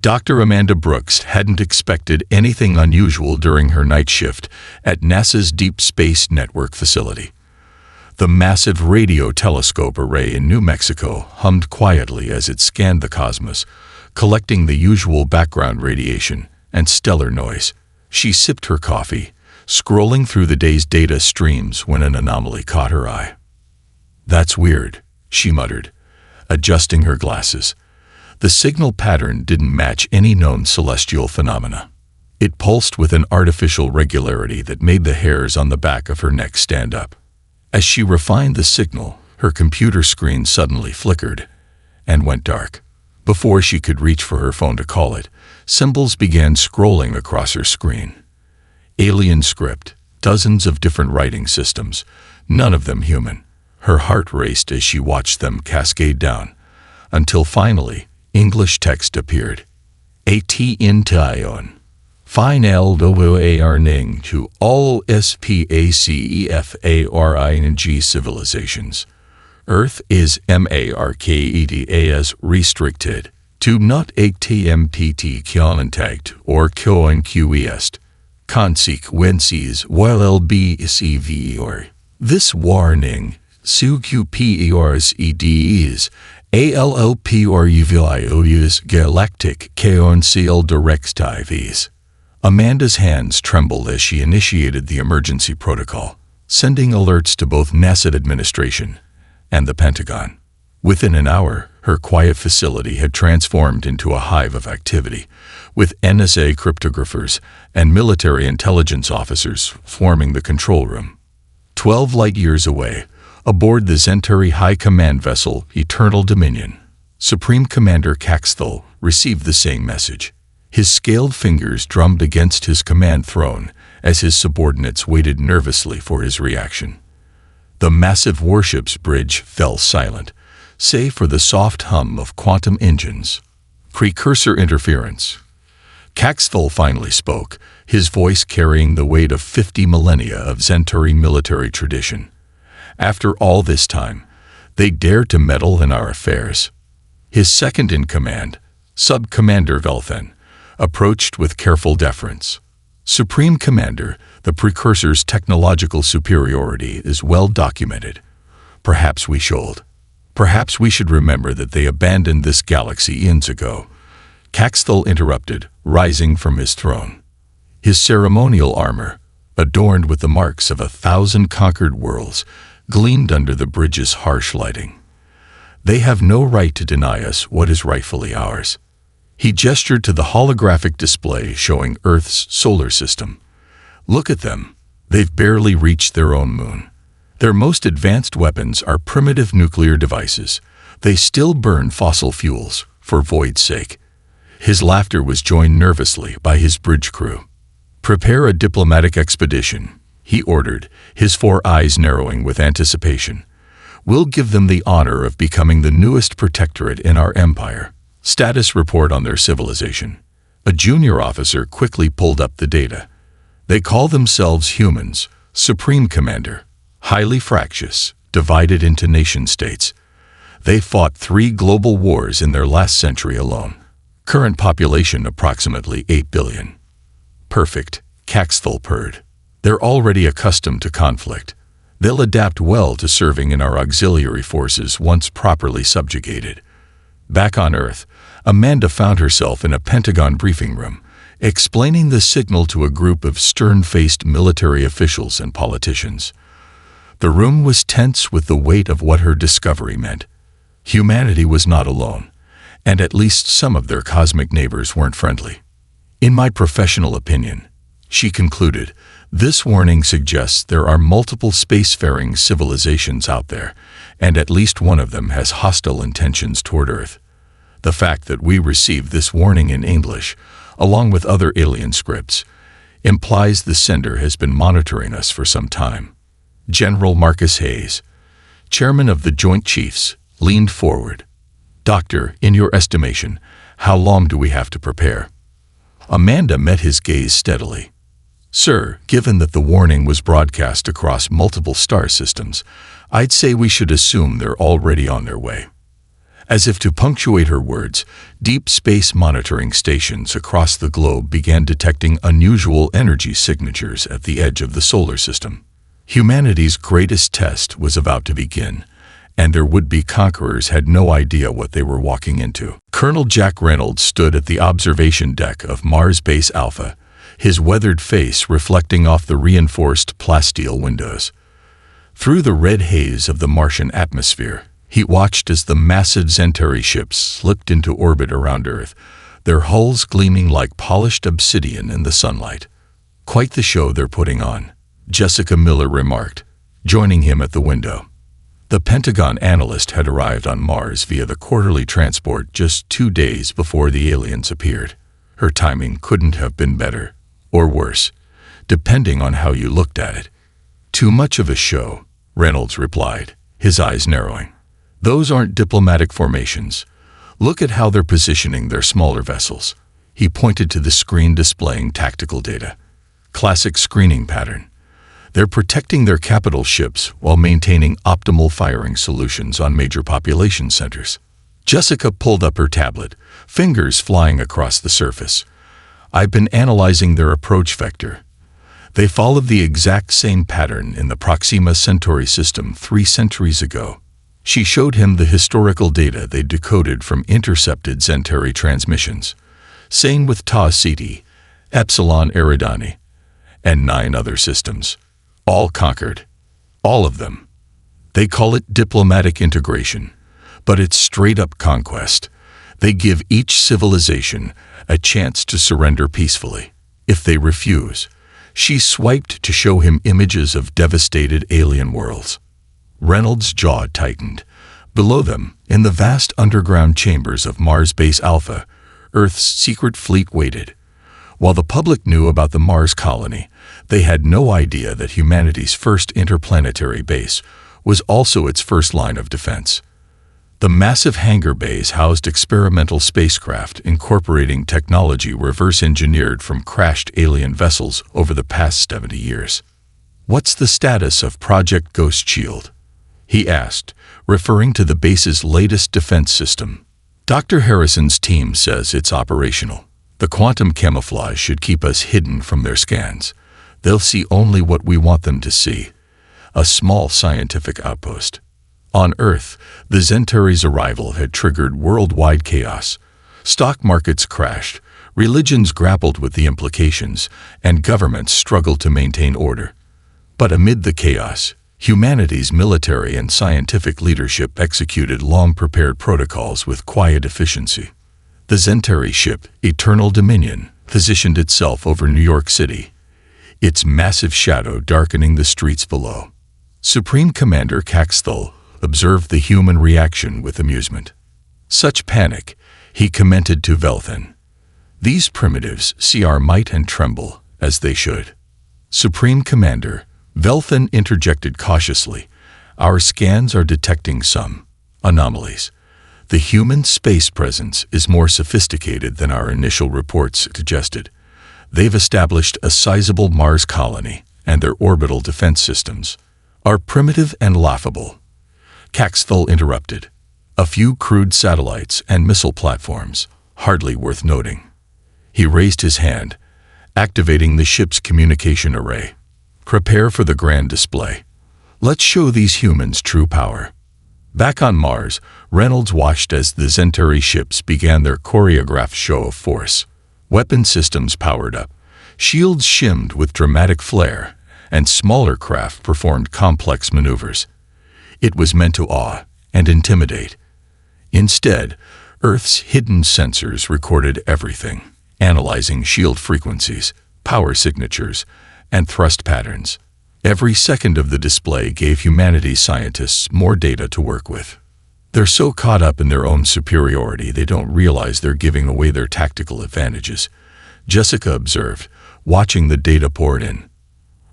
Dr. Amanda Brooks hadn't expected anything unusual during her night shift at NASA's Deep Space Network facility. The massive radio telescope array in New Mexico hummed quietly as it scanned the cosmos, collecting the usual background radiation and stellar noise. She sipped her coffee, scrolling through the day's data streams when an anomaly caught her eye. "That's weird," she muttered, adjusting her glasses. The signal pattern didn't match any known celestial phenomena. It pulsed with an artificial regularity that made the hairs on the back of her neck stand up. As she refined the signal, her computer screen suddenly flickered and went dark. Before she could reach for her phone to call it, symbols began scrolling across her screen. Alien script, dozens of different writing systems, none of them human. Her heart raced as she watched them cascade down, until finally, English text appeared. Ation. Final warning to all SPACEFARING civilizations. Earth is markedas restricted. Do not attempt contact or conquest. Consequences while LBCVR. This warning, CQPERSEDs, ALLPRUVIOUS Galactic Council Directives. Amanda's hands trembled as she initiated the emergency protocol, sending alerts to both NASA administration and the Pentagon. Within an hour, her quiet facility had transformed into a hive of activity, with NSA cryptographers and military intelligence officers forming the control room. 12 light-years away, aboard the Centauri High Command vessel Eternal Dominion, Supreme Commander Caxthal received the same message. His scaled fingers drummed against his command throne as his subordinates waited nervously for his reaction. The massive warship's bridge fell silent, save for the soft hum of quantum engines. Precursor interference. Caxthal finally spoke, his voice carrying the weight of 50 millennia of Centauri military tradition. After all this time, they dared to meddle in our affairs. His second-in-command, Sub-Commander Velthen, approached with careful deference. Supreme Commander, the Precursor's technological superiority is well documented. Perhaps we should remember that they abandoned this galaxy eons ago. Caxthal interrupted, rising from his throne. His ceremonial armor, adorned with the marks of 1,000 conquered worlds, gleamed under the bridge's harsh lighting. They have no right to deny us what is rightfully ours. He gestured to the holographic display showing Earth's solar system. Look at them. They've barely reached their own moon. Their most advanced weapons are primitive nuclear devices. They still burn fossil fuels, for void's sake. His laughter was joined nervously by his bridge crew. Prepare a diplomatic expedition, he ordered, his 4 eyes narrowing with anticipation. We'll give them the honor of becoming the newest protectorate in our empire. Status report on their civilization. A junior officer quickly pulled up the data. They call themselves humans, Supreme Commander. Highly fractious, divided into nation-states. They fought 3 global wars in their last century alone. Current population approximately 8 billion. Perfect, Caxthal purred. They're already accustomed to conflict. They'll adapt well to serving in our auxiliary forces once properly subjugated. Back on Earth, Amanda found herself in a Pentagon briefing room, explaining the signal to a group of stern-faced military officials and politicians. The room was tense with the weight of what her discovery meant. Humanity was not alone, and at least some of their cosmic neighbors weren't friendly. In my professional opinion, she concluded, this warning suggests there are multiple spacefaring civilizations out there, and at least one of them has hostile intentions toward Earth. The fact that we received this warning in English, along with other alien scripts, implies the sender has been monitoring us for some time. General Marcus Hayes, chairman of the Joint Chiefs, leaned forward. Doctor, in your estimation, how long do we have to prepare? Amanda met his gaze steadily. Sir, given that the warning was broadcast across multiple star systems, I'd say we should assume they're already on their way. As if to punctuate her words, deep space monitoring stations across the globe began detecting unusual energy signatures at the edge of the solar system. Humanity's greatest test was about to begin, and their would-be conquerors had no idea what they were walking into. Colonel Jack Reynolds stood at the observation deck of Mars Base Alpha, his weathered face reflecting off the reinforced plasteel windows. Through the red haze of the Martian atmosphere, he watched as the massive Centauri ships slipped into orbit around Earth, their hulls gleaming like polished obsidian in the sunlight. "Quite the show they're putting on," Jessica Miller remarked, joining him at the window. The Pentagon analyst had arrived on Mars via the quarterly transport just 2 days before the aliens appeared. Her timing couldn't have been better, or worse, depending on how you looked at it. "Too much of a show," Reynolds replied, his eyes narrowing. "Those aren't diplomatic formations. Look at how they're positioning their smaller vessels." He pointed to the screen displaying tactical data. Classic screening pattern. They're protecting their capital ships while maintaining optimal firing solutions on major population centers. Jessica pulled up her tablet, fingers flying across the surface. "I've been analyzing their approach vector. They followed the exact same pattern in the Proxima Centauri system 3 centuries ago." She showed him the historical data they decoded from intercepted Centauri transmissions. Same with Tau Ceti, Epsilon Eridani, and 9 other systems. All conquered. All of them. They call it diplomatic integration, but it's straight-up conquest. They give each civilization a chance to surrender peacefully. If they refuse, she swiped to show him images of devastated alien worlds. Reynolds' jaw tightened. Below them, in the vast underground chambers of Mars Base Alpha, Earth's secret fleet waited. While the public knew about the Mars colony, they had no idea that humanity's first interplanetary base was also its first line of defense. The massive hangar bays housed experimental spacecraft incorporating technology reverse-engineered from crashed alien vessels over the past 70 years. "What's the status of Project Ghost Shield?" he asked, referring to the base's latest defense system. "Dr. Harrison's team says it's operational. The quantum camouflage should keep us hidden from their scans. They'll see only what we want them to see. A small scientific outpost." On Earth, the Centauri's arrival had triggered worldwide chaos. Stock markets crashed, religions grappled with the implications, and governments struggled to maintain order. But amid the chaos, humanity's military and scientific leadership executed long-prepared protocols with quiet efficiency. The Centauri ship, Eternal Dominion, positioned itself over New York City, its massive shadow darkening the streets below. Supreme Commander Caxthal observed the human reaction with amusement. "Such panic," he commented to Velthan. "These primitives see our might and tremble, as they should." "Supreme Commander," Velthan interjected cautiously, "our scans are detecting some anomalies. The human space presence is more sophisticated than our initial reports suggested. They've established a sizable Mars colony, and their orbital defense systems are primitive and laughable." Caxthal interrupted. "A few crude satellites and missile platforms, hardly worth noting." He raised his hand, activating the ship's communication array. "Prepare for the grand display. Let's show these humans true power." Back on Mars, Reynolds watched as the Centauri ships began their choreographed show of force. Weapon systems powered up, shields shimmed with dramatic flair, and smaller craft performed complex maneuvers. It was meant to awe and intimidate. Instead, Earth's hidden sensors recorded everything, analyzing shield frequencies, power signatures, and thrust patterns. Every second of the display gave humanity's scientists more data to work with. They're so caught up in their own superiority they don't realize they're giving away their tactical advantages, Jessica observed, watching the data pour in.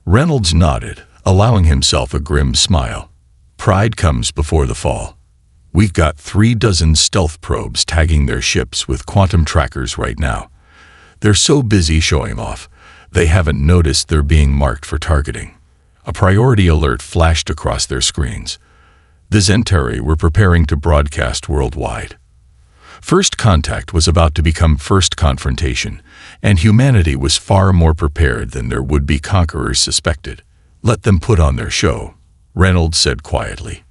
Reynolds nodded, allowing himself a grim smile. "Pride comes before the fall. We've got 36 stealth probes tagging their ships with quantum trackers right now. They're so busy showing off, they haven't noticed they're being marked for targeting." A priority alert flashed across their screens. The Zentari were preparing to broadcast worldwide. First contact was about to become first confrontation, and humanity was far more prepared than their would-be conquerors suspected. "Let them put on their show," Reynolds said quietly.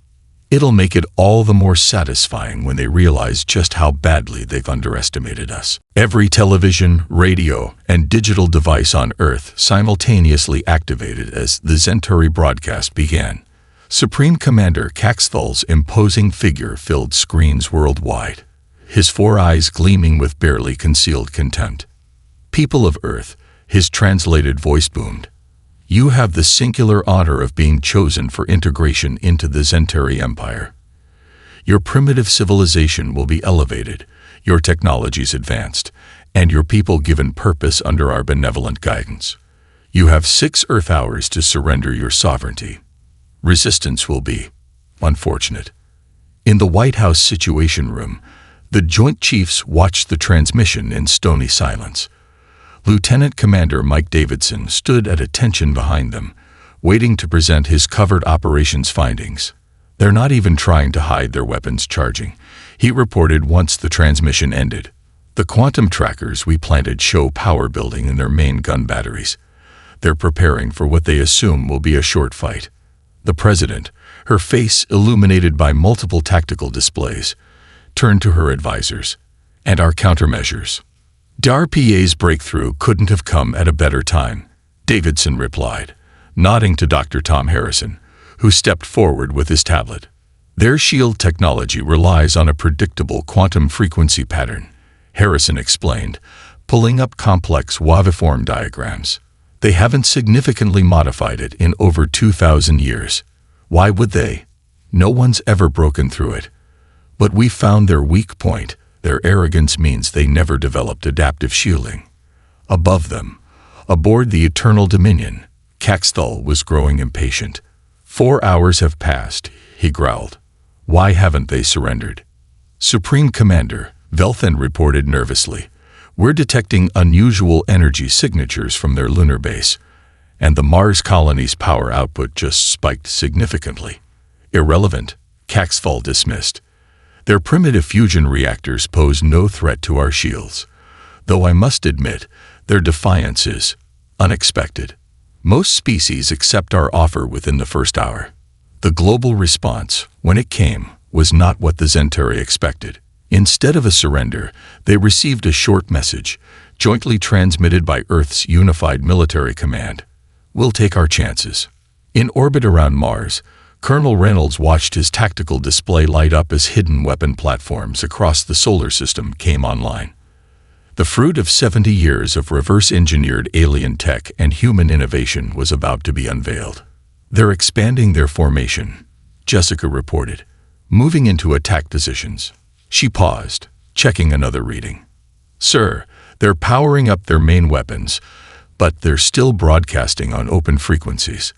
"It'll make it all the more satisfying when they realize just how badly they've underestimated us." Every television, radio, and digital device on Earth simultaneously activated as the Zentari broadcast began. Supreme Commander Caxthal's imposing figure filled screens worldwide, his 4 eyes gleaming with barely concealed contempt. "People of Earth," his translated voice boomed, "you have the singular honor of being chosen for integration into the Zentari Empire. Your primitive civilization will be elevated, your technologies advanced, and your people given purpose under our benevolent guidance. You have 6 Earth hours to surrender your sovereignty. Resistance will be unfortunate." In the White House Situation Room, the Joint Chiefs watched the transmission in stony silence. Lieutenant Commander Mike Davidson stood at attention behind them, waiting to present his covert operations findings. "They're not even trying to hide their weapons charging," he reported once the transmission ended. "The quantum trackers we planted show power building in their main gun batteries. They're preparing for what they assume will be a short fight." The President, her face illuminated by multiple tactical displays, turned to her advisors. "And our countermeasures?" "DARPA's breakthrough couldn't have come at a better time," Davidson replied, nodding to Dr. Tom Harrison, who stepped forward with his tablet. "Their shield technology relies on a predictable quantum frequency pattern," Harrison explained, pulling up complex waveform diagrams. "They haven't significantly modified it in over 2,000 years. Why would they? No one's ever broken through it. But we found their weak point. Their arrogance means they never developed adaptive shielding." Above them, aboard the Eternal Dominion, Caxthal was growing impatient. 4 hours have passed," he growled. "Why haven't they surrendered?" "Supreme Commander," Velthan reported nervously, "we're detecting unusual energy signatures from their lunar base, and the Mars colony's power output just spiked significantly." "Irrelevant," Caxthal dismissed. "Their primitive fusion reactors pose no threat to our shields, though I must admit their defiance is unexpected. Most species accept our offer within the first hour." The global response, when it came, was not what the Zentari expected. Instead of a surrender, they received a short message, jointly transmitted by Earth's Unified Military Command. "We'll take our chances." In orbit around Mars, Colonel Reynolds watched his tactical display light up as hidden weapon platforms across the solar system came online. The fruit of 70 years of reverse-engineered alien tech and human innovation was about to be unveiled. "They're expanding their formation," Jessica reported, moving into attack positions. She paused, checking another reading. "Sir, they're powering up their main weapons, but they're still broadcasting on open frequencies.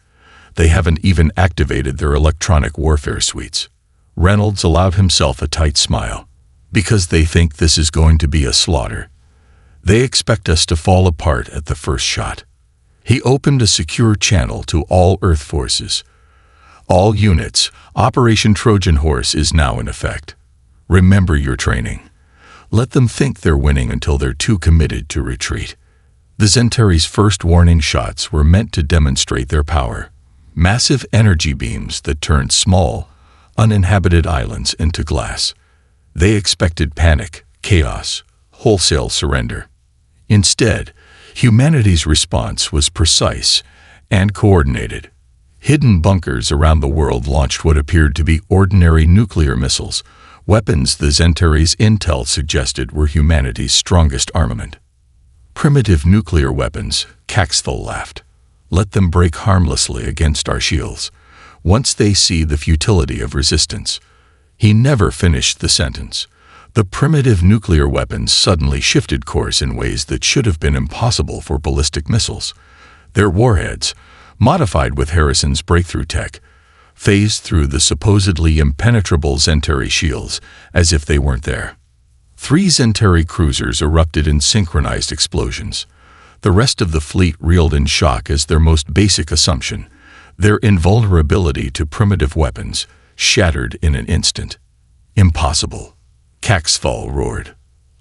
They haven't even activated their electronic warfare suites." Reynolds allowed himself a tight smile. "Because they think this is going to be a slaughter. They expect us to fall apart at the first shot." He opened a secure channel to all Earth forces. "All units, Operation Trojan Horse is now in effect. Remember your training. Let them think they're winning until they're too committed to retreat." The Zentari's first warning shots were meant to demonstrate their power. Massive energy beams that turned small, uninhabited islands into glass. They expected panic, chaos, wholesale surrender. Instead, humanity's response was precise and coordinated. Hidden bunkers around the world launched what appeared to be ordinary nuclear missiles, weapons the Zentari's intel suggested were humanity's strongest armament. "Primitive nuclear weapons," Caxthal laughed. "Let them break harmlessly against our shields, once they see the futility of resistance." He never finished the sentence. The primitive nuclear weapons suddenly shifted course in ways that should have been impossible for ballistic missiles. Their warheads, modified with Harrison's breakthrough tech, phased through the supposedly impenetrable Zentari shields as if they weren't there. 3 Zentari cruisers erupted in synchronized explosions. The rest of the fleet reeled in shock as their most basic assumption, their invulnerability to primitive weapons, shattered in an instant. Impossible. Caxfall roared.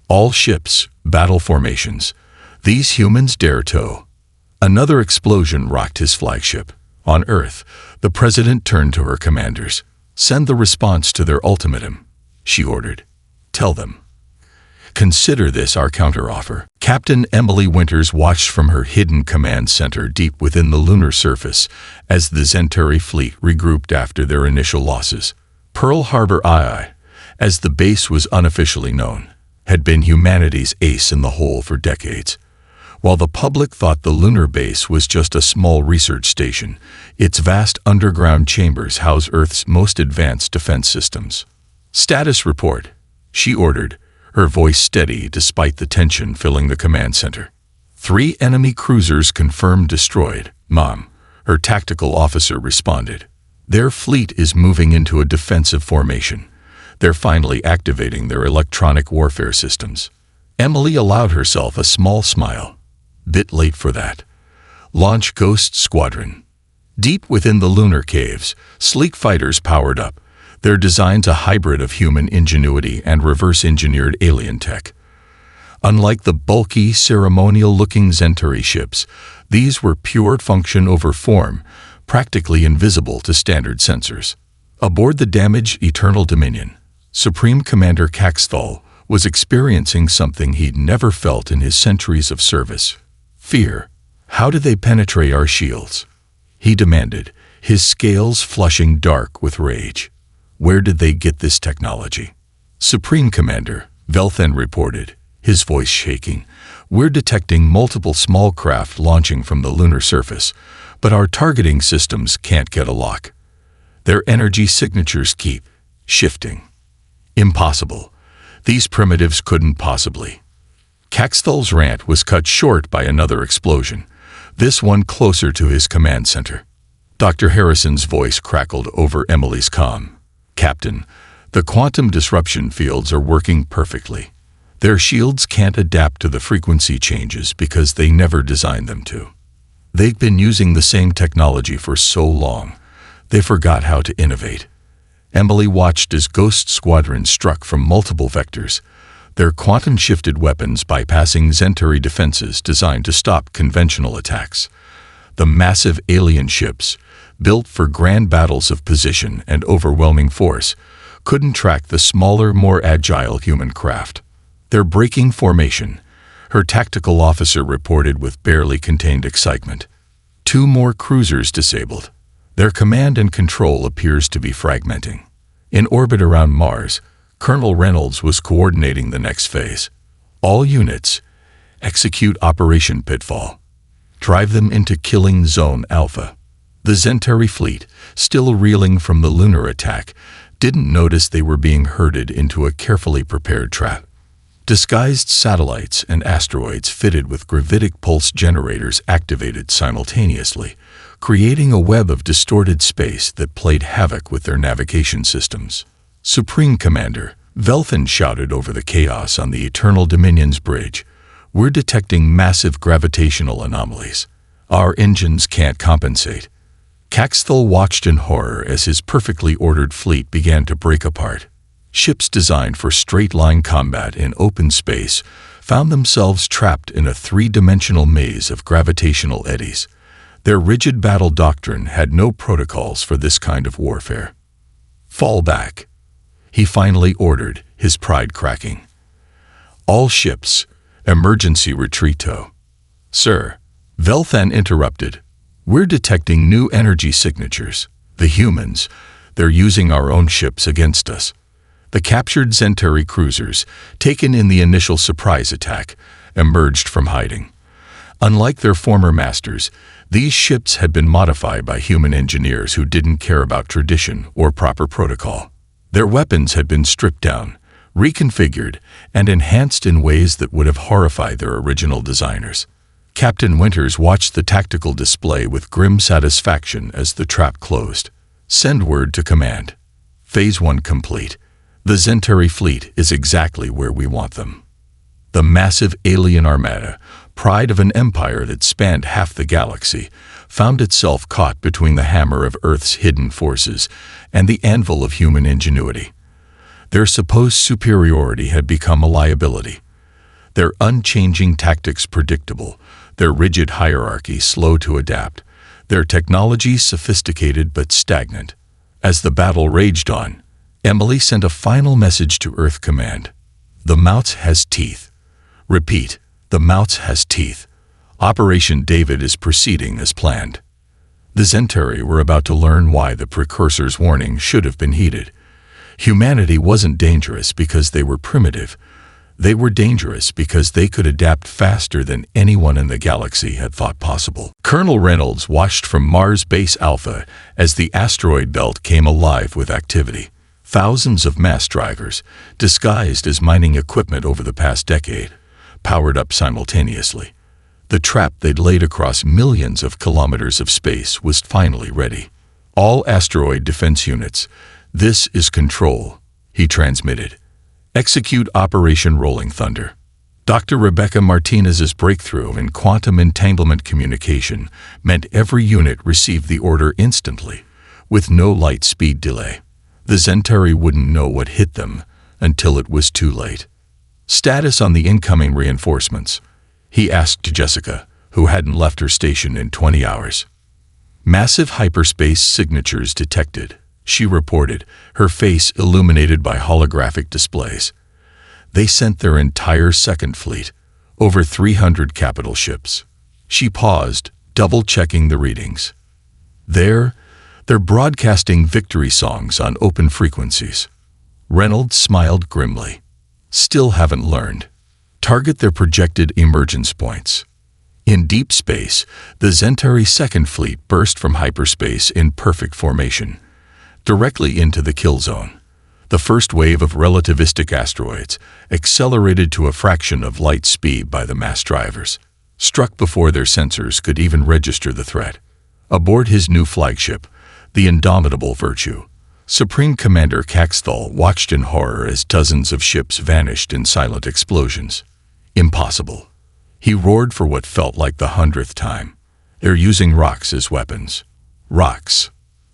All ships, battle formations. These humans dare tow. Another explosion rocked his flagship. On Earth, the president turned to her commanders. Send the response to their ultimatum, she ordered. Tell them. Consider this our counteroffer. Captain Emily Winters watched from her hidden command center deep within the lunar surface as the Centauri fleet regrouped after their initial losses. Pearl Harbor II, as the base was unofficially known, had been humanity's ace in the hole for decades. While the public thought the lunar base was just a small research station, its vast underground chambers house Earth's most advanced defense systems. Status report, she ordered, her voice steady despite the tension filling the command center. 3 enemy cruisers confirmed destroyed, Mom, her tactical officer responded. Their fleet is moving into a defensive formation. They're finally activating their electronic warfare systems. Emily allowed herself a small smile. Bit late for that. Launch Ghost Squadron. Deep within the lunar caves, sleek fighters powered up, their designs a hybrid of human ingenuity and reverse-engineered alien tech. Unlike the bulky, ceremonial-looking Centauri ships, these were pure function over form, practically invisible to standard sensors. Aboard the damaged Eternal Dominion, Supreme Commander Caxthal was experiencing something he'd never felt in his centuries of service. Fear. How did they penetrate our shields? He demanded, his scales flushing dark with rage. Where did they get this technology? Supreme Commander, Velthen reported, his voice shaking. We're detecting multiple small craft launching from the lunar surface, but our targeting systems can't get a lock. Their energy signatures keep shifting. Impossible. These primitives couldn't possibly. Caxthal's rant was cut short by another explosion, this one closer to his command center. Dr. Harrison's voice crackled over Emily's comm. Captain, the quantum disruption fields are working perfectly. Their shields can't adapt to the frequency changes because they never designed them to. They've been using the same technology for so long, they forgot how to innovate. Emily watched as Ghost Squadron struck from multiple vectors, their quantum-shifted weapons bypassing Centauri defenses designed to stop conventional attacks. The massive alien ships, built for grand battles of position and overwhelming force, couldn't track the smaller, more agile human craft. They're breaking formation, her tactical officer reported with barely contained excitement. 2 more cruisers disabled. Their command and control appears to be fragmenting. In orbit around Mars, Colonel Reynolds was coordinating the next phase. All units, execute Operation Pitfall. Drive them into Killing Zone Alpha. The Centauri fleet, still reeling from the lunar attack, didn't notice they were being herded into a carefully prepared trap. Disguised satellites and asteroids fitted with gravitic pulse generators activated simultaneously, creating a web of distorted space that played havoc with their navigation systems. Supreme Commander, Velthen shouted over the chaos on the Eternal Dominion's bridge. We're detecting massive gravitational anomalies. Our engines can't compensate. Caxthal watched in horror as his perfectly ordered fleet began to break apart. Ships designed for straight-line combat in open space found themselves trapped in a 3-dimensional maze of gravitational eddies. Their rigid battle doctrine had no protocols for this kind of warfare. Fall back, he finally ordered, his pride cracking. All ships, emergency retreat-to. Sir, Velthan interrupted. We're detecting new energy signatures. The humans, they're using our own ships against us. The captured Centauri cruisers, taken in the initial surprise attack, emerged from hiding. Unlike their former masters, these ships had been modified by human engineers who didn't care about tradition or proper protocol. Their weapons had been stripped down, reconfigured, and enhanced in ways that would have horrified their original designers. Captain Winters watched the tactical display with grim satisfaction as the trap closed. Send word to command. Phase 1 complete. The Centauri fleet is exactly where we want them. The massive alien armada, pride of an empire that spanned half the galaxy, found itself caught between the hammer of Earth's hidden forces and the anvil of human ingenuity. Their supposed superiority had become a liability. Their unchanging tactics predictable, their rigid hierarchy slow to adapt, their technology sophisticated but stagnant. As the battle raged on, Emily sent a final message to Earth Command. The Mounts has teeth. Repeat, the Mounts has teeth. Operation David is proceeding as planned. The Zentari were about to learn why the Precursor's warning should have been heeded. Humanity wasn't dangerous because they were primitive. They were dangerous because they could adapt faster than anyone in the galaxy had thought possible. Colonel Reynolds watched from Mars Base Alpha as the asteroid belt came alive with activity. Thousands of mass drivers, disguised as mining equipment over the past decade, powered up simultaneously. The trap they'd laid across millions of kilometers of space was finally ready. All asteroid defense units, this is Control, he transmitted. Execute Operation Rolling Thunder. Dr. Rebecca Martinez's breakthrough in quantum entanglement communication meant every unit received the order instantly, with no light speed delay. The Zentari wouldn't know what hit them until it was too late. Status on the incoming reinforcements, he asked Jessica, who hadn't left her station in 20 hours. Massive hyperspace signatures detected, she reported, her illuminated illuminated by holographic displays. They sent their entire second fleet, over 300 capital ships. She paused, double-checking the readings. They're broadcasting victory songs on open frequencies. Reynolds smiled grimly. Still haven't learned. Target their projected emergence points. In deep space, the Zentari Second Fleet burst from hyperspace in perfect formation, directly into the kill zone. The first wave of relativistic asteroids, accelerated to a fraction of light speed by the mass drivers, struck before their sensors could even register the threat. Aboard his new flagship, the indomitable Virtue, Supreme Commander Caxthal watched in horror as dozens of ships vanished in silent explosions. Impossible. He roared for what felt like the 100th time. They're using rocks as weapons. Rocks.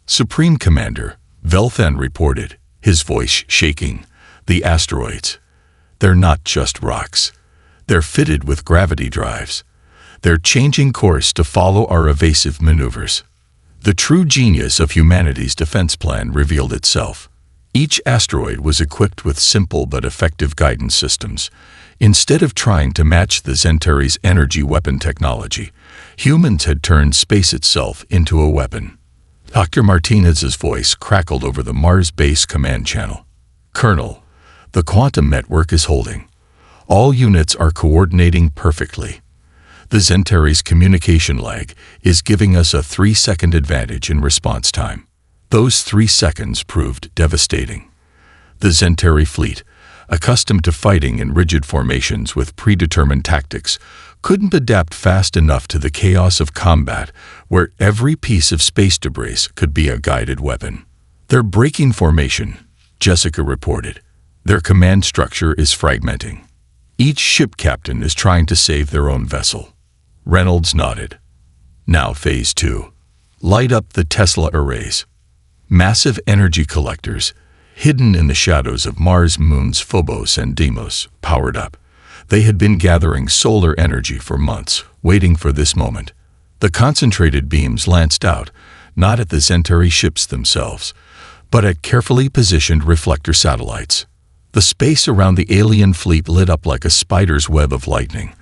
Supreme Commander Velthan reported, his voice shaking. The asteroids. They're not just rocks. They're fitted with gravity drives. They're changing course to follow our evasive maneuvers. The true genius of humanity's defense plan revealed itself. Each asteroid was equipped with simple but effective guidance systems. Instead of trying to match the Zentari's energy weapon technology, humans had turned space itself into a weapon. Dr. Martinez's voice crackled over the Mars Base command channel. Colonel, the quantum network is holding. All units are coordinating perfectly. The Zentari's communication lag is giving us a 3-second advantage in response time. Those 3 seconds proved devastating. The Zentari fleet, accustomed to fighting in rigid formations with predetermined tactics, couldn't adapt fast enough to the chaos of combat where every piece of space debris could be a guided weapon. They're breaking formation, Jessica reported. Their command structure is fragmenting. Each ship captain is trying to save their own vessel. Reynolds nodded. Now Phase 2. Light up the Tesla arrays. Massive energy collectors, hidden in the shadows of Mars moons Phobos and Deimos, powered up. They had been gathering solar energy for months, waiting for this moment. The concentrated beams lanced out, not at the Zentari ships themselves, but at carefully positioned reflector satellites. The space around the alien fleet lit up like a spider's web of lightning,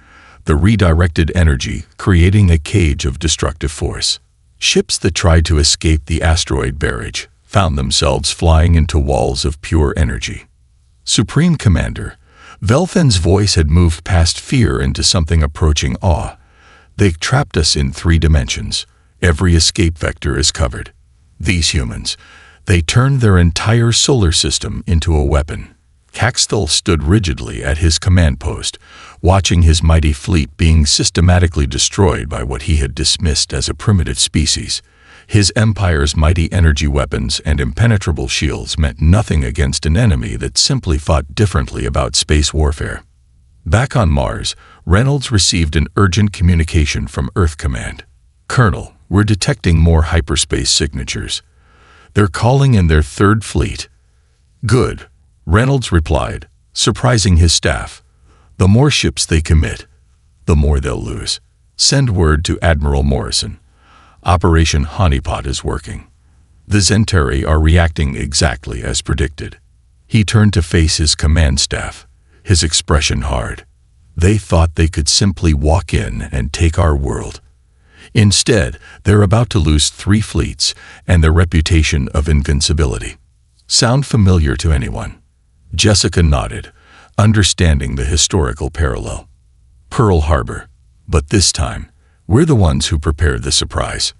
the redirected energy creating a cage of destructive force. Ships that tried to escape the asteroid barrage found themselves flying into walls of pure energy. Supreme Commander, Velthan's voice had moved past fear into something approaching awe. They trapped us in 3 dimensions. Every escape vector is covered. These humans, they turned their entire solar system into a weapon. Caxthal stood rigidly at his command post, watching his mighty fleet being systematically destroyed by what he had dismissed as a primitive species. His empire's mighty energy weapons and impenetrable shields meant nothing against an enemy that simply fought differently about space warfare. Back on Mars, Reynolds received an urgent communication from Earth Command. "Colonel, we're detecting more hyperspace signatures. They're calling in their third fleet." "Good," Reynolds replied, surprising his staff. "The more ships they commit, the more they'll lose. Send word to Admiral Morrison. Operation Honeypot is working." The Centauri are reacting exactly as predicted. He turned to face his command staff, his expression hard. They thought they could simply walk in and take our world. Instead, they're about to lose 3 fleets and their reputation of invincibility. Sound familiar to anyone? Jessica nodded, understanding the historical parallel. Pearl Harbor. But this time, we're the ones who prepared the surprise.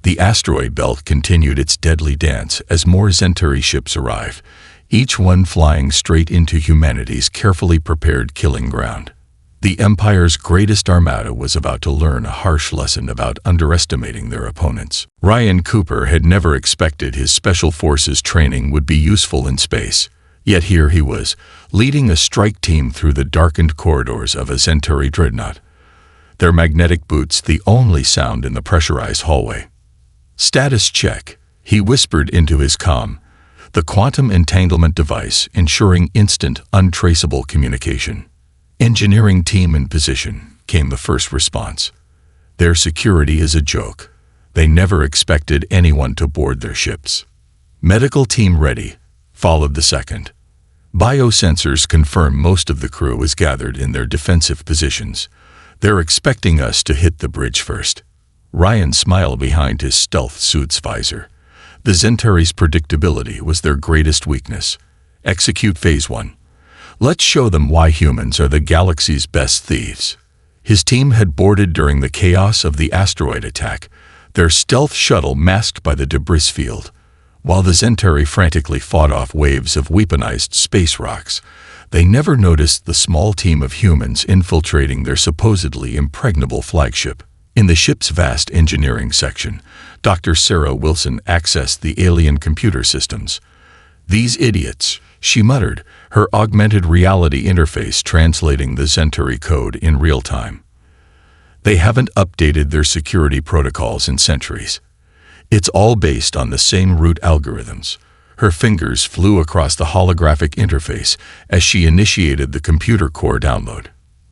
The asteroid belt continued its deadly dance as more Centauri ships arrived, each one flying straight into humanity's carefully prepared killing ground. The Empire's greatest armada was about to learn a harsh lesson about underestimating their opponents. Ryan Cooper had never expected his Special Forces training would be useful in space. Yet here he was, leading a strike team through the darkened corridors of a Centauri dreadnought, their magnetic boots the only sound in the pressurized hallway. "Status check," he whispered into his comm, the quantum entanglement device ensuring instant, untraceable communication. "Engineering team in position," came the first response. "Their security is a joke. They never expected anyone to board their ships." "Medical team ready," followed the second. "Biosensors confirm most of the crew is gathered in their defensive positions. They're expecting us to hit the bridge first." Ryan smiled behind his stealth suit's visor. The Centauri's predictability was their greatest weakness. "Execute Phase 1. Let's show them why humans are the galaxy's best thieves." His team had boarded during the chaos of the asteroid attack, their stealth shuttle masked by the debris field. While the Centauri frantically fought off waves of weaponized space rocks, they never noticed the small team of humans infiltrating their supposedly impregnable flagship. In the ship's vast engineering section, Dr. Sarah Wilson accessed the alien computer systems. "These idiots," she muttered, her augmented reality interface translating the Centauri code in real time. "They haven't updated their security protocols in centuries. It's all based on the same root algorithms." Her fingers flew across the holographic interface as she initiated the computer core download.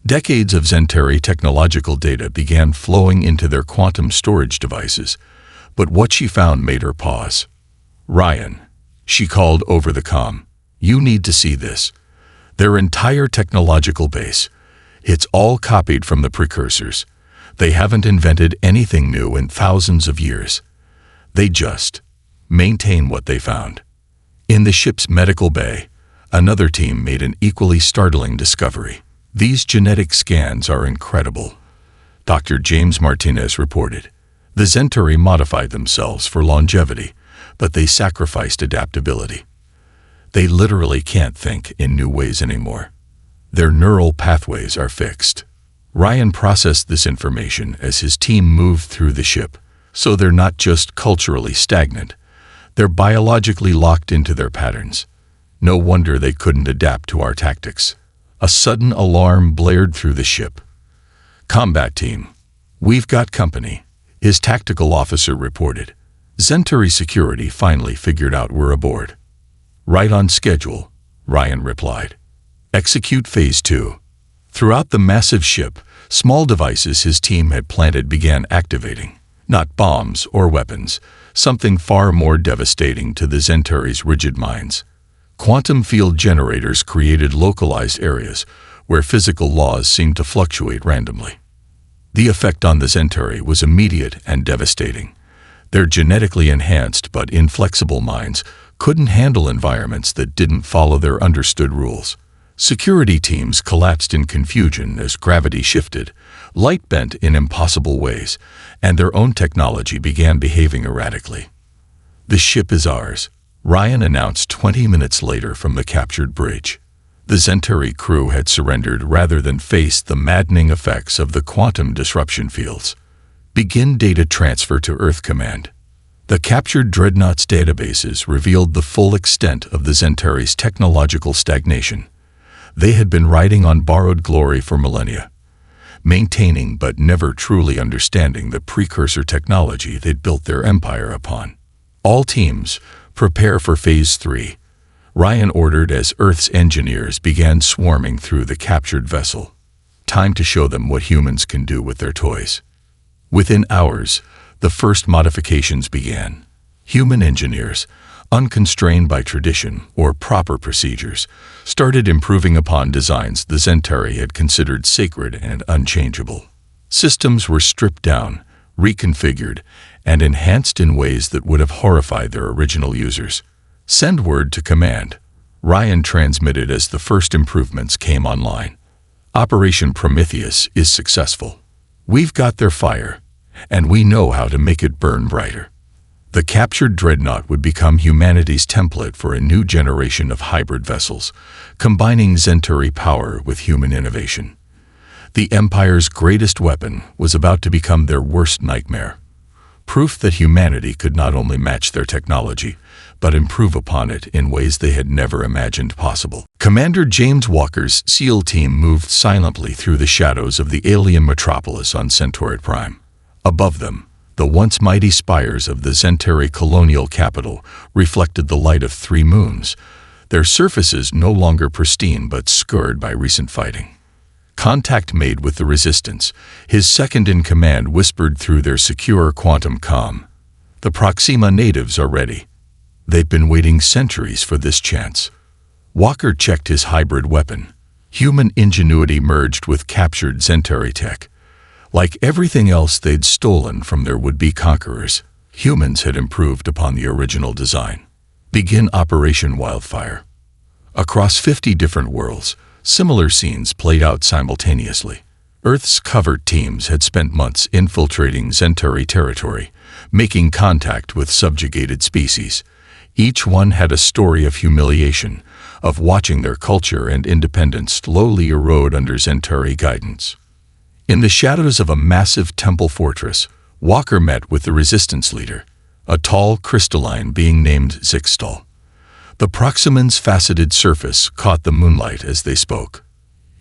Decades of Centauri technological data began flowing into their quantum storage devices, but what she found made her pause. "Ryan," she called over the comm, "you need to see this. Their entire technological base. It's all copied from the precursors. They haven't invented anything new in thousands of years. They just maintain what they found." In the ship's medical bay, another team made an equally startling discovery. "These genetic scans are incredible," Dr. James Martinez reported. "The Centauri modified themselves for longevity, but they sacrificed adaptability. They literally can't think in new ways anymore. Their neural pathways are fixed." Ryan processed this information as his team moved through the ship, so they're not just culturally stagnant. They're biologically locked into their patterns. No wonder they couldn't adapt to our tactics. A sudden alarm blared through the ship. "Combat team, we've got company," his tactical officer reported. Centauri security finally figured out we're aboard. "Right on schedule," Ryan replied. "Execute Phase 2. Throughout the massive ship, small devices his team had planted began activating. Not bombs or weapons, something far more devastating to the Centauri's rigid minds. Quantum field generators created localized areas where physical laws seemed to fluctuate randomly. The effect on the Centauri was immediate and devastating. Their genetically enhanced but inflexible minds couldn't handle environments that didn't follow their understood rules. Security teams collapsed in confusion as gravity shifted, light bent in impossible ways, and their own technology began behaving erratically. "The ship is ours," Ryan announced 20 minutes later from the captured bridge. The Centauri crew had surrendered rather than face the maddening effects of the quantum disruption fields. "Begin data transfer to Earth Command." The captured dreadnought's databases revealed the full extent of the Centauri's technological stagnation. They had been riding on borrowed glory for millennia, maintaining but never truly understanding the precursor technology they'd built their empire upon. All teams, prepare for Phase 3. Ryan ordered as Earth's engineers began swarming through the captured vessel. Time to show them what humans can do with their toys. Within hours, the first modifications began. Human engineers, unconstrained by tradition or proper procedures, started improving upon designs the Zentari had considered sacred and unchangeable. Systems were stripped down, reconfigured, and enhanced in ways that would have horrified their original users. "Send word to command," Ryan transmitted as the first improvements came online. "Operation Prometheus is successful. We've got their fire, and we know how to make it burn brighter." The captured dreadnought would become humanity's template for a new generation of hybrid vessels, combining Zentari power with human innovation. The Empire's greatest weapon was about to become their worst nightmare. Proof that humanity could not only match their technology, but improve upon it in ways they had never imagined possible. Commander James Walker's SEAL team moved silently through the shadows of the alien metropolis on Centauri Prime. Above them, the once mighty spires of the Zentari colonial capital reflected the light of 3 moons, their surfaces no longer pristine but scarred by recent fighting. Contact made with the Resistance, his second-in-command whispered through their secure quantum comm. "The Proxima natives are ready. They've been waiting centuries for this chance." Walker checked his hybrid weapon. Human ingenuity merged with captured Zentari tech. Like everything else they'd stolen from their would-be conquerors, humans had improved upon the original design. Begin Operation Wildfire. Across 50 different worlds, similar scenes played out simultaneously. Earth's covert teams had spent months infiltrating Zentari territory, making contact with subjugated species. Each one had a story of humiliation, of watching their culture and independence slowly erode under Zentari guidance. In the shadows of a massive temple fortress, Walker met with the Resistance leader, a tall crystalline being named Zixtal. The Proximan's faceted surface caught the moonlight as they spoke.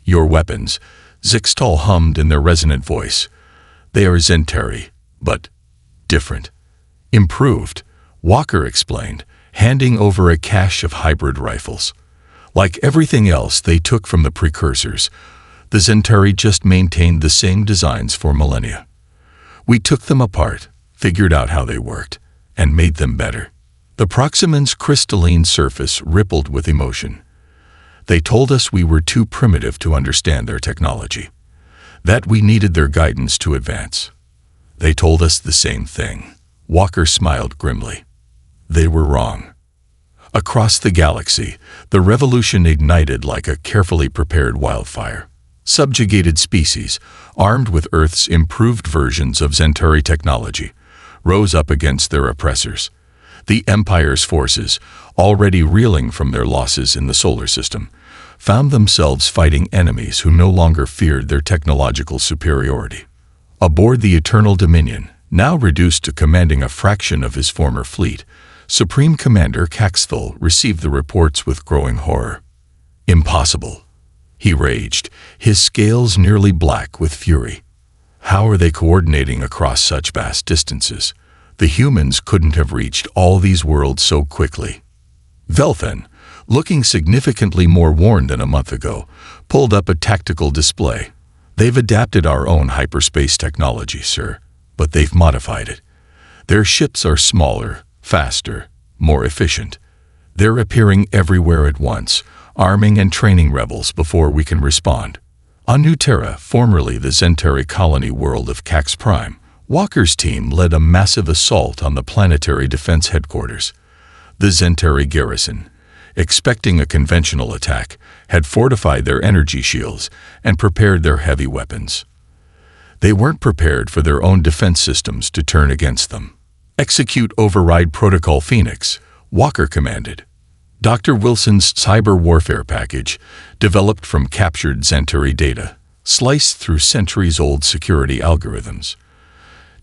"Your weapons," Zixtal hummed in their resonant voice. "They are Zentari, but different." "Improved," Walker explained, handing over a cache of hybrid rifles. Like everything else they took from the precursors, the Zentari just maintained the same designs for millennia. "We took them apart, figured out how they worked, and made them better." The Proximan's crystalline surface rippled with emotion. "They told us we were too primitive to understand their technology, that we needed their guidance to advance. They told us the same thing." Walker smiled grimly. "They were wrong." Across the galaxy, the revolution ignited like a carefully prepared wildfire. Subjugated species, armed with Earth's improved versions of Zentari technology, rose up against their oppressors. The Empire's forces, already reeling from their losses in the solar system, found themselves fighting enemies who no longer feared their technological superiority. Aboard the Eternal Dominion, now reduced to commanding a fraction of his former fleet, Supreme Commander Caxthal received the reports with growing horror. "Impossible," he raged, his scales nearly black with fury. "How are they coordinating across such vast distances? The humans couldn't have reached all these worlds so quickly." Velthan, looking significantly more worn than a month ago, pulled up a tactical display. "They've adapted our own hyperspace technology, sir, but they've modified it. Their ships are smaller, faster, more efficient. They're appearing everywhere at once, arming and training rebels before we can respond." On New Terra, formerly the Zentari colony world of Cax Prime, Walker's team led a massive assault on the planetary defense headquarters. The Zentari garrison, expecting a conventional attack, had fortified their energy shields and prepared their heavy weapons. They weren't prepared for their own defense systems to turn against them. "Execute Override Protocol Phoenix," Walker commanded. Dr. Wilson's cyber warfare package, developed from captured Zentari data, sliced through centuries-old security algorithms.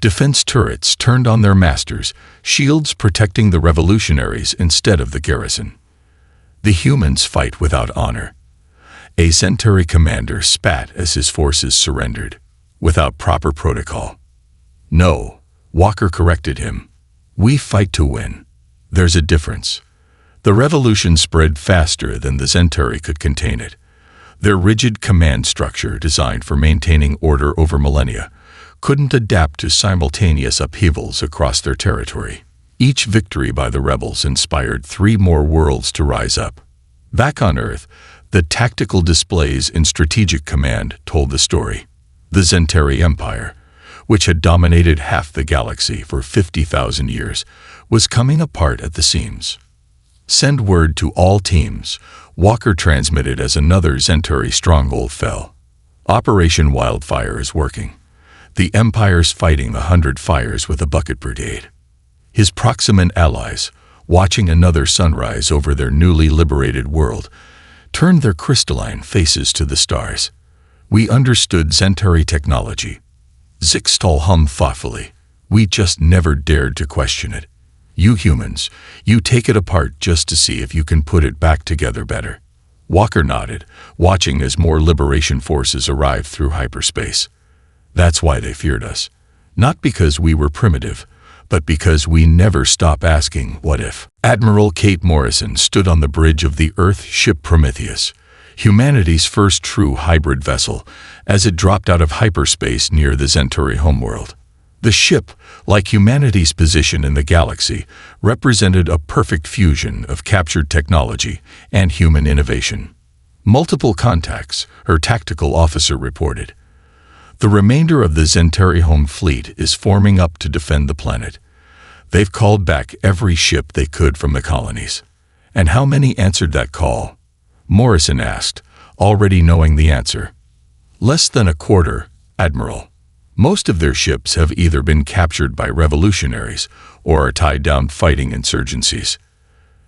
Defense turrets turned on their masters, shields protecting the revolutionaries instead of the garrison. The humans fight without honor. A Centauri commander spat as his forces surrendered, without proper protocol. "No," Walker corrected him. "We fight to win. There's a difference." The revolution spread faster than the Centauri could contain it. Their rigid command structure, designed for maintaining order over millennia, couldn't adapt to simultaneous upheavals across their territory. Each victory by the rebels inspired 3 more worlds to rise up. Back on Earth, the tactical displays in strategic command told the story. The Centauri Empire, which had dominated half the galaxy for 50,000 years, was coming apart at the seams. "Send word to all teams," Walker transmitted as another Centauri stronghold fell. "Operation Wildfire is working. The Empire's fighting 100 fires with a bucket brigade." His Proximan allies, watching another sunrise over their newly liberated world, turned their crystalline faces to the stars. "We understood Centauri technology," Zixtal hummed thoughtfully. "We just never dared to question it. You humans, you take it apart just to see if you can put it back together better." Walker nodded, watching as more liberation forces arrived through hyperspace. "That's why they feared us. Not because we were primitive, but because we never stop asking, what if?" Admiral Kate Morrison stood on the bridge of the Earth ship Prometheus, humanity's first true hybrid vessel, as it dropped out of hyperspace near the Centauri homeworld. The ship, like humanity's position in the galaxy, represented a perfect fusion of captured technology and human innovation. "Multiple contacts," her tactical officer reported. "The remainder of the Centauri home fleet is forming up to defend the planet. They've called back every ship they could from the colonies." "And how many answered that call?" Morrison asked, already knowing the answer. "Less than a quarter, Admiral. Most of their ships have either been captured by revolutionaries or are tied down fighting insurgencies."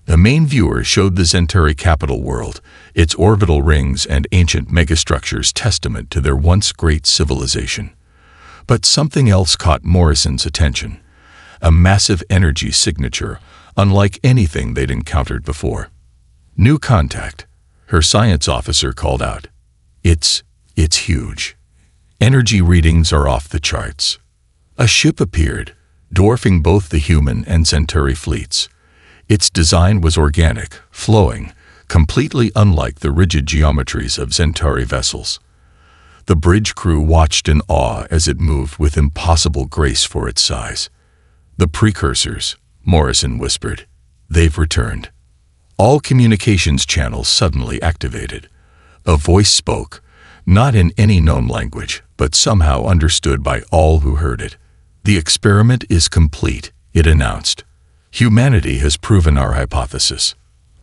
The main viewer showed the Centauri capital world, its orbital rings and ancient megastructures testament to their once great civilization. But something else caught Morrison's attention. A massive energy signature, unlike anything they'd encountered before. "New contact," her science officer called out. It's huge. Energy readings are off the charts." A ship appeared, dwarfing both the human and Centauri fleets. Its design was organic, flowing, completely unlike the rigid geometries of Centauri vessels. The bridge crew watched in awe as it moved with impossible grace for its size. "The precursors," Morrison whispered. "They've returned." All communications channels suddenly activated. A voice spoke, not in any known language, but somehow understood by all who heard it. "The experiment is complete," it announced. "Humanity has proven our hypothesis.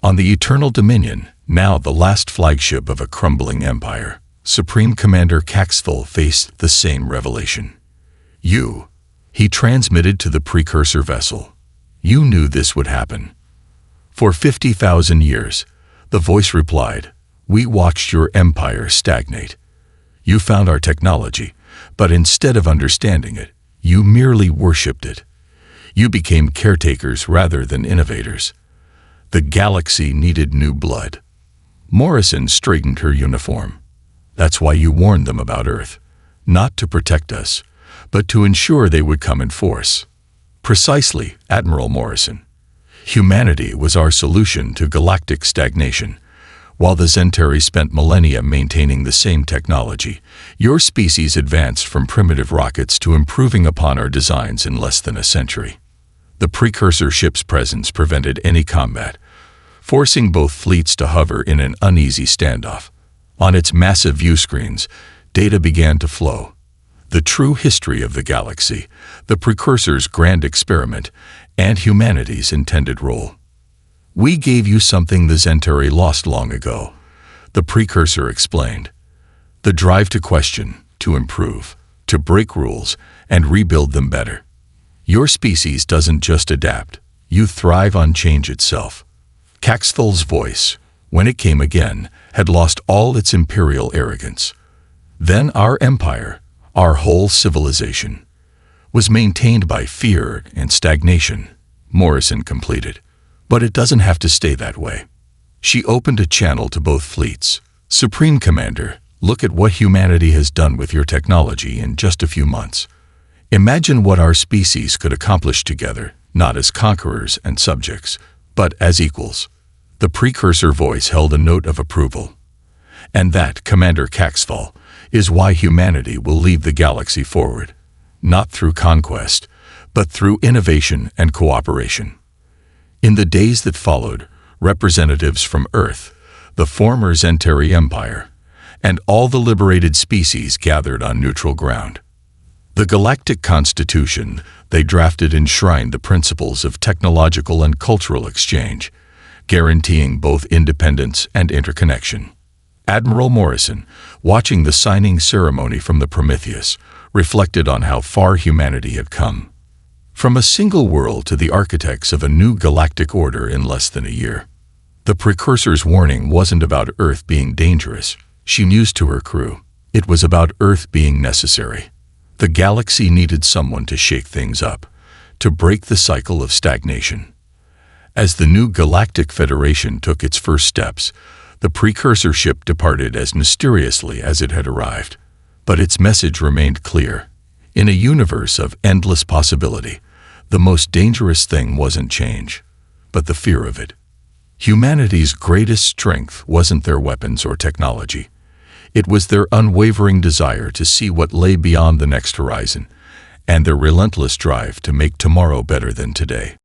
On the Eternal Dominion, now the last flagship of a crumbling empire, Supreme Commander Caxthal faced the same revelation. You," he transmitted to the precursor vessel, "you knew this would happen." "For 50,000 years, the voice replied, "we watched your empire stagnate. You found our technology, but instead of understanding it, you merely worshipped it. You became caretakers rather than innovators. The galaxy needed new blood." Morrison straightened her uniform. "That's why you warned them about Earth. Not to protect us, but to ensure they would come in force." "Precisely, Admiral Morrison. Humanity was our solution to galactic stagnation. While the Centauri spent millennia maintaining the same technology, your species advanced from primitive rockets to improving upon our designs in less than a century. The precursor ship's presence prevented any combat, forcing both fleets to hover in an uneasy standoff. On its massive view screens, data began to flow. The true history of the galaxy, the precursor's grand experiment, and humanity's intended role. "We gave you something the Centauri lost long ago," the precursor explained. "The drive to question, to improve, to break rules, and rebuild them better. Your species doesn't just adapt, you thrive on change itself." Caxthal's voice, when it came again, had lost all its imperial arrogance. "Then our empire, our whole civilization, was maintained by fear and stagnation," Morrison completed. "But it doesn't have to stay that way." She opened a channel to both fleets. Supreme Commander, look at what humanity has done with your technology in just a few months. Imagine what our species could accomplish together, not as conquerors and subjects, but as equals. The precursor voice held a note of approval. And that, Commander Caxfall, is why humanity will lead the galaxy forward, not through conquest, but through innovation and cooperation. In the days that followed, representatives from Earth, the former Zentari Empire, and all the liberated species gathered on neutral ground. The Galactic Constitution they drafted enshrined the principles of technological and cultural exchange, guaranteeing both independence and interconnection. Admiral Morrison, watching the signing ceremony from the Prometheus, reflected on how far humanity had come. From a single world to the architects of a new galactic order in less than a year. The precursor's warning wasn't about Earth being dangerous, she mused to her crew. It was about Earth being necessary. The galaxy needed someone to shake things up, to break the cycle of stagnation. As the new Galactic Federation took its first steps, the precursor ship departed as mysteriously as it had arrived. But its message remained clear. In a universe of endless possibility, the most dangerous thing wasn't change, but the fear of it. Humanity's greatest strength wasn't their weapons or technology. It was their unwavering desire to see what lay beyond the next horizon, and their relentless drive to make tomorrow better than today.